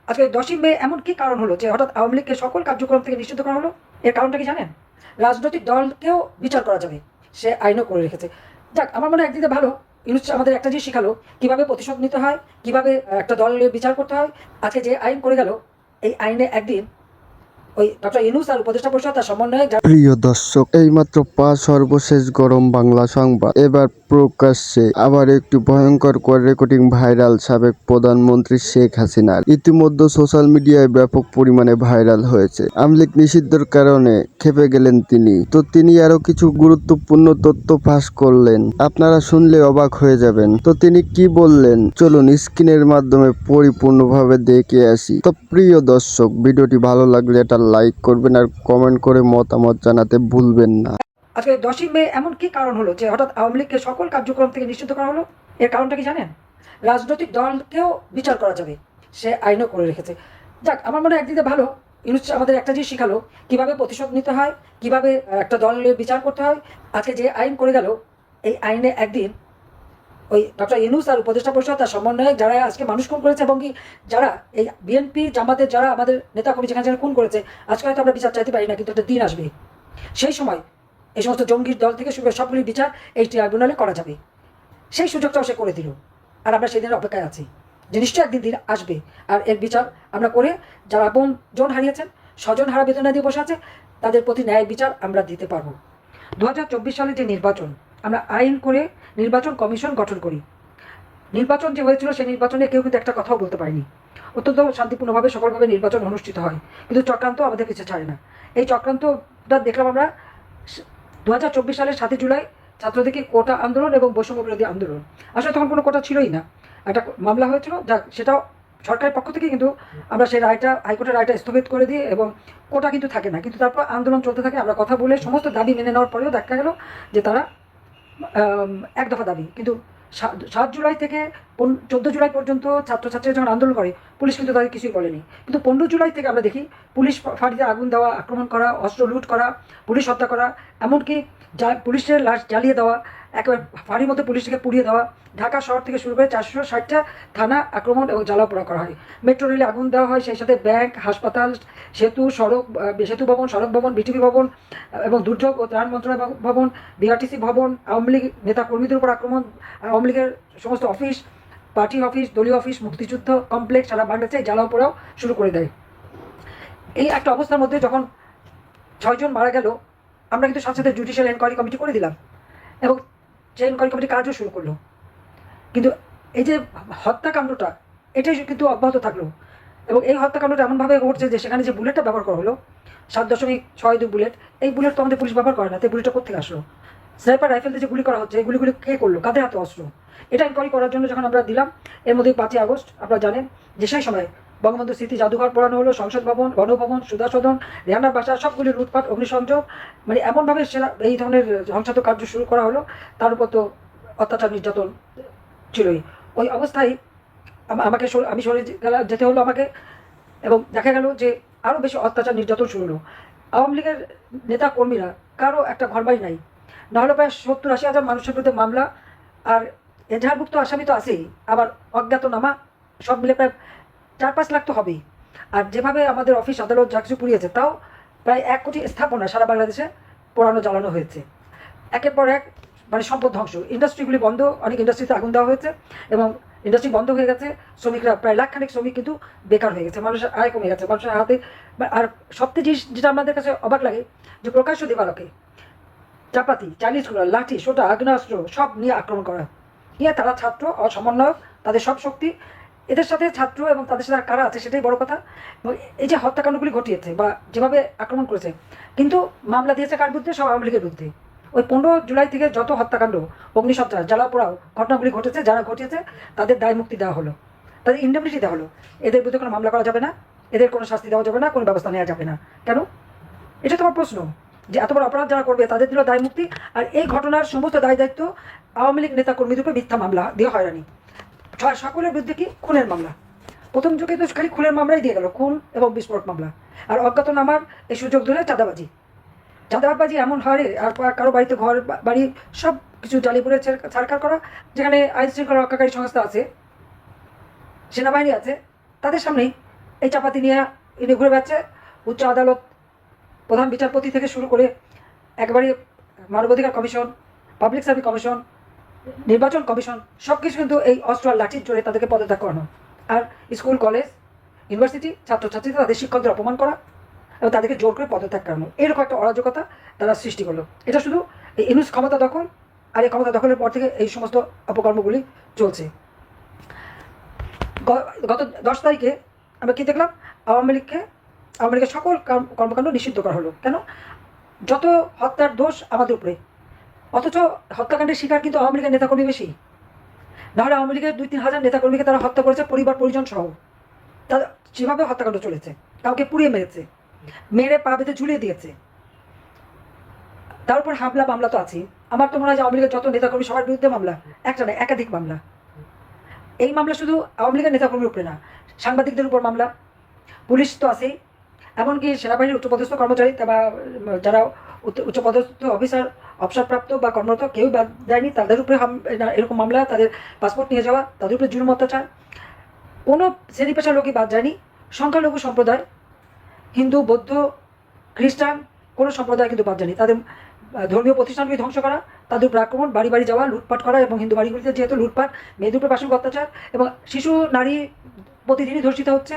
আজকে 10ই মে এমন কি কারণ হলো যে হঠাৎ আওয়ামী লীগকে সকল কার্যক্রম থেকে নিষিদ্ধ করা হলো? এর কারণটা কি জানেন? রাজনৈতিক দলকেও বিচার করা যাবে, সে আইনও করে রেখেছে। যাক, আমার মনে হয় একদিকে ভালো, ইউনুস আমাদের একটা জিনিস শিখালো কিভাবে প্রতিশোধ নিতে হয়, কিভাবে একটা দলের বিচার করতে হয়। আজকে যে আইন করে গেল, এই আইনে একদিন ওই ডক্টর ইউনুস আর উপদেষ্টা পরিষদ তার সমন্বয়ে প্রিয় দর্শক, এইমাত্র পাঁচ সর্বশেষ গরম বাংলা সংবাদ এবার প্রকাশ্যে আবার একটি ভয়ঙ্কর কল রেকর্ডিং ভাইরাল সাবেক প্রধানমন্ত্রী শেখ হাসিনার। ইতিমধ্যে সোশ্যাল মিডিয়ায় ব্যাপক পরিমাণে ভাইরাল হয়েছে। আওয়ামী লীগ নিষিদ্ধের কারণে খেপে গেলেন তিনি। তো তিনি আরো কিছু গুরুত্বপূর্ণ তথ্য ফাঁস করলেন, আপনারা শুনলে অবাক হয়ে যাবেন। তো তিনি কি বললেন চলুন স্ক্রিনের মাধ্যমে পরিপূর্ণভাবে দেখে আসি। তো প্রিয় দর্শক, ভিডিওটি ভালো লাগলে এটা লাইক করবেন আর কমেন্ট করে মতামত জানাতে ভুলবেন না। আজকে 10ই মে এমন কি কারণ হলো যে হঠাৎ আওয়ামী লীগকে সকল কার্যক্রম থেকে নিষিদ্ধ করা হলো? এর কারণটা কি জানেন? রাজনৈতিক দলকেও বিচার করা যাবে, সে আইনও করে রেখেছে। যাক, আমার মনে হয় একদিকে ভালো, ইউনুস আমাদের একটা জিনিস শিখালো কিভাবে প্রতিশোধ নিতে হয়, কিভাবে একটা দলের বিচার করতে হয়। আজকে যে আইন করে গেল, এই আইনে একদিন ওই ডক্টর ইউনুস আর উপদেষ্টা পরিষদ তার সমন্বয়ে যারা আজকে মানুষ খুন করেছে এবং কি যারা এই বিএনপি জামাতের যারা আমাদের নেতা কর্মী যেখানে যেখানে খুন করেছে, আজকে হয়তো আমরা বিচার চাইতে পারি না, কিন্তু একটা দিন আসবে সেই সময় এই সমস্ত জঙ্গির দল থেকে শুরু করে সবগুলির বিচার এই ট্রাইব্যুনালে করা যাবে। সেই সুযোগটাও সে করে দিল, আর আমরা সেই দিনের অপেক্ষায় আছি যে নিশ্চয়ই একদিন দিন আসবে, আর এর বিচার আমরা করে যারা আপন জন হারিয়েছেন, স্বজন হারা বেদনা দিয়ে বসে আছে, তাদের প্রতি ন্যায় বিচার আমরা দিতে পারবো। 2024 সালে যে নির্বাচন, আমরা আইন করে নির্বাচন কমিশন গঠন করি। নির্বাচন যে হয়েছিল সেই নির্বাচনে কেউ কিন্তু একটা কথাও বলতে পারেনি। অত্যন্ত শান্তিপূর্ণভাবে সফলভাবে নির্বাচন অনুষ্ঠিত হয়, কিন্তু চক্রান্ত আমাদের পিছু ছাড়ে না। এই চক্রান্তটা দেখলাম আমরা 2024 সালের 7ই জুলাই ছাত্রদের কোটা আন্দোলন এবং বৈষম্য বিরোধী আন্দোলন। আসলে তখন কোনো কোটা ছিলই না, একটা মামলা হয়েছিল, যা সেটাও সরকারের পক্ষ থেকে, কিন্তু আমরা সেই রায়টা, হাইকোর্টের রায়টা স্থগিত করে দিই এবং কোটা কিন্তু থাকে না। কিন্তু তারপর আন্দোলন চলতে থাকে, আমরা কথা বলে সমস্ত দাবি মেনে নেওয়ার পরেও দেখা গেল যে তারা এক দফা দাবি, কিন্তু 7 জুলাই থেকে 14 জুলাই পর্যন্ত ছাত্রছাত্রীরা যখন আন্দোলন করে, পুলিশ কিন্তু তাদের কিছুই বলেনি। কিন্তু 15 জুলাই থেকে আমরা দেখি পুলিশ ফাঁড়িতে আগুন দেওয়া, আক্রমণ করা, অস্ত্র লুট করা, পুলিশ হত্যা করা, এমনকি পুলিশের লাশ জ্বালিয়ে দেওয়া, একেবারে ফাঁড়ির মধ্যে পুলিশকে পুড়িয়ে দেওয়া। ঢাকা শহর থেকে শুরু করে 460টা থানা আক্রমণ এবং জ্বালাও পোড়া করা হয়। মেট্রো রেলে আগুন দেওয়া হয়, সেই সাথে ব্যাংক, হাসপাতাল, সেতু, সড়ক, সেতু ভবন, সড়ক ভবন, বিটিভি ভবন এবং দুর্যোগ ও ত্রাণ মন্ত্রণালয় ভবন, বিআরটিসি ভবন, আওয়ামী লীগ নেতা কর্মীদের উপর আক্রমণ, আওয়ামী লীগের সমস্ত অফিস, পার্টি অফিস, দলীয় অফিস, মুক্তিযুদ্ধ কমপ্লেক্স সারা বাংলাদেশে জ্বালাও পোড়াও শুরু করে দেয়। এই একটা অবস্থার মধ্যে যখন 6 জন মারা গেল, আমরা কিন্তু সাথে সাথে জুডিশিয়াল এনকোয়ারি কমিটি করে দিলাম এবং সেই এনকোয়ারি কমিটি কাজও শুরু করলো। কিন্তু এই যে হত্যাকাণ্ডটা, এটাই কিন্তু অব্যাহত থাকলো। এবং এই হত্যাকাণ্ডটা এমনভাবে ঘটছে যে সেখানে যে বুলেটটা ব্যবহার করা হলো, 7.62 বুলেট, এই বুলেট তো আমাদের পুলিশ ব্যবহার করে না, তো বুলেটটা কোথেকে আসলো? স্নাইপার রাইফেল দিয়ে যে গুলি করা হচ্ছে, এই গুলিগুলি কে করলো, কাদের হাতে অস্ত্র? এটা ইনকোয়ারি করার জন্য যখন আমরা দিলাম, এর মধ্যে 5ই আগস্ট আপনারা জানেন যে সেই সময় বঙ্গবন্ধু স্মৃতি জাদুঘর পোড়ানো হলো, সংসদ ভবন, গণভবন, সুধা সদন, রেহানার বাসা, সবগুলি লুটপাট, অগ্নিসংযোগ, মানে এমনভাবে সেরা এই ধরনের ধ্বংসাত্মক কার্য শুরু করা হলো। তার উপর তো অত্যাচার নির্যাতন ছিলই। ওই অবস্থায় আমাকে আমি সরে যেতে হলো আমাকে, এবং দেখা গেল যে আরও বেশি অত্যাচার নির্যাতন শুরু হলো। আওয়ামী লীগের নেতা কর্মীরা কারো একটা ঘরবাড়ি নাই, নাহলে প্রায় 70-80 হাজার মানুষের বিরুদ্ধে মামলা, আর এজাহারভুক্ত আসামি তো আছেই, আবার অজ্ঞাতনামা, সব মিলে প্রায় 4-5 লাখ তো হবেই। আর যেভাবে আমাদের অফিস আদালত যা কিছু পুড়িয়েছে, তাও প্রায় 1 কোটি স্থাপনা সারা বাংলাদেশে পোড়ানো জ্বালানো হয়েছে। একের পর এক মানে সম্পদ ধ্বংস, ইন্ডাস্ট্রিগুলি বন্ধ, অনেক ইন্ডাস্ট্রিতে আগুন দেওয়া হয়েছে এবং ইন্ডাস্ট্রি বন্ধ হয়ে গেছে। শ্রমিকরা প্রায় লাখখানেক শ্রমিক কিন্তু বেকার হয়ে গেছে, মানুষের আয় কমে গেছে, মানুষের হাতে। আর সবচেয়ে জিনিস যেটা আমাদের কাছে অবাক লাগে, যে প্রকাশ্য দিবালোকে চাপাতি, চাইনিজ গুলা, লাঠি, সোটা, আগ্নেয়াস্ত্র সব নিয়ে আক্রমণ করা, নিয়ে তারা ছাত্র অসমন্বয়ক, তাদের সব শক্তি, এদের সাথে ছাত্র এবং তাদের সাথে কারা আছে সেটাই বড় কথা। এবং এই যে হত্যাকাণ্ডগুলি ঘটিয়েছে বা যেভাবে আক্রমণ করেছে, কিন্তু মামলা দিয়েছে কার বিরুদ্ধে? সব আওয়ামী লীগের বিরুদ্ধে। ওই 15 জুলাই থেকে যত হত্যাকাণ্ড, অগ্নিসত্রা, জ্বালা পোড়াও ঘটনাগুলি ঘটেছে, যারা ঘটিয়েছে তাদের দায় মুক্তি দেওয়া হলো, তাদের ইন্ডেমনিটি দেওয়া হলো। এদের বিরুদ্ধে কোনো মামলা করা যাবে না, এদের কোনো শাস্তি দেওয়া যাবে না, কোনো ব্যবস্থা নেওয়া যাবে না। কেন? এটা তোমার প্রশ্ন, যে এত বড় অপরাধ যারা করবে তাদের দিল দায় মুক্তি, আর এই ঘটনার সমস্ত দায় দায়িত্ব আওয়ামী লীগ নেতা কর্মীদের উপর মিথ্যা মামলা দিয়ে হয়রানি। সকলের বিরুদ্ধে কি? খুনের মামলা। প্রথম যুগে তো খালি খুনের মামলাই দিয়ে গেল, খুন এবং বিস্ফোরক মামলা। আর অজ্ঞাতনামার এই সুযোগ ধরে চাঁদাবাজি, চাঁদাবাজি এমন হারে, আর কারো বাড়িতে ঘর বাড়ি সব কিছু জ্বালিয়ে ছাড়খাড় করা, যেখানে আইন শৃঙ্খলা রক্ষাকারী সংস্থা আছে, সেনাবাহিনী আছে, তাদের সামনেই এই চাপাতি নিয়ে ইনি ঘুরে বেড়াচ্ছে। উচ্চ আদালত, প্রধান বিচারপতি থেকে শুরু করে একেবারে মানবাধিকার কমিশন, পাবলিক সার্ভিস কমিশন, নির্বাচন কমিশন, সব কিছু কিন্তু এই অস্ত্র আর লাঠির জোরে তাদেরকে পদত্যাগ করানো। আর স্কুল, কলেজ, ইউনিভার্সিটি, ছাত্রছাত্রীরা তাদের শিক্ষকদের অপমান করা এবং তাদেরকে জোর করে পদত্যাগ করানো, এরকম একটা অরাজকতা তারা সৃষ্টি করলো। এটা শুধু এই ইউনুস ক্ষমতা দখল, আর এই ক্ষমতা দখলের পর থেকে এই সমস্ত অপকর্মগুলি চলছে। গত 10 তারিখে আমরা কি দেখলাম? আওয়ামী লীগের সকল কর্মকাণ্ড নিষিদ্ধ করা হলো। কেন? যত হত্যার দোষ আমাদের উপরে, অথচ হত্যাকাণ্ডের শিকার কিন্তু আওয়ামী লীগের নেতাকর্মী বেশি। নাহলে আওয়ামী লীগের 2-3 হাজার নেতাকর্মীকে তারা হত্যা করেছে, পরিবার পরিজন সহ। তাদের যেভাবে হত্যাকাণ্ড চলেছে, কাউকে পুড়িয়ে মেরেছে, মেরে পা বেঁধে ঝুলিয়ে দিয়েছে। তার উপর হামলা মামলা তো আছে। আমার তো মনে হয় যে আওয়ামী লীগের যত নেতাকর্মী সবার বিরুদ্ধে মামলা, একটা না একাধিক মামলা। এই মামলা শুধু আওয়ামী লীগের নেতাকর্মীর উপরে না, সাংবাদিকদের উপর মামলা, পুলিশ তো আছেই, এমনকি সেনাবাহিনীর উচ্চপদস্থ কর্মচারী বা যারা উচ্চপদস্থ অফিসার, অবসরপ্রাপ্ত বা কর্মরত কেউ বাদ দেয়নি, তাদের উপরে এরকম মামলা, তাদের পাসপোর্ট নিয়ে যাওয়া, তাদের উপরে জুলুম অত্যাচার। কোনো শ্রেণী পেশার লোকই বাদ যায়নি। সংখ্যালঘু সম্প্রদায়, হিন্দু, বৌদ্ধ, খ্রিস্টান, কোনো সম্প্রদায় কিন্তু বাদ যায়নি। তাদের ধর্মীয় প্রতিষ্ঠানকে ধ্বংস করা, তাদের উপর আক্রমণ, বাড়ি বাড়ি যাওয়া, লুটপাট করা, এবং হিন্দু বাড়িগুলিতে যেহেতু লুটপাট, মেয়েদের উপরে পাশবিক অত্যাচার, এবং শিশু নারী প্রতিদিনই ধর্ষিত হচ্ছে।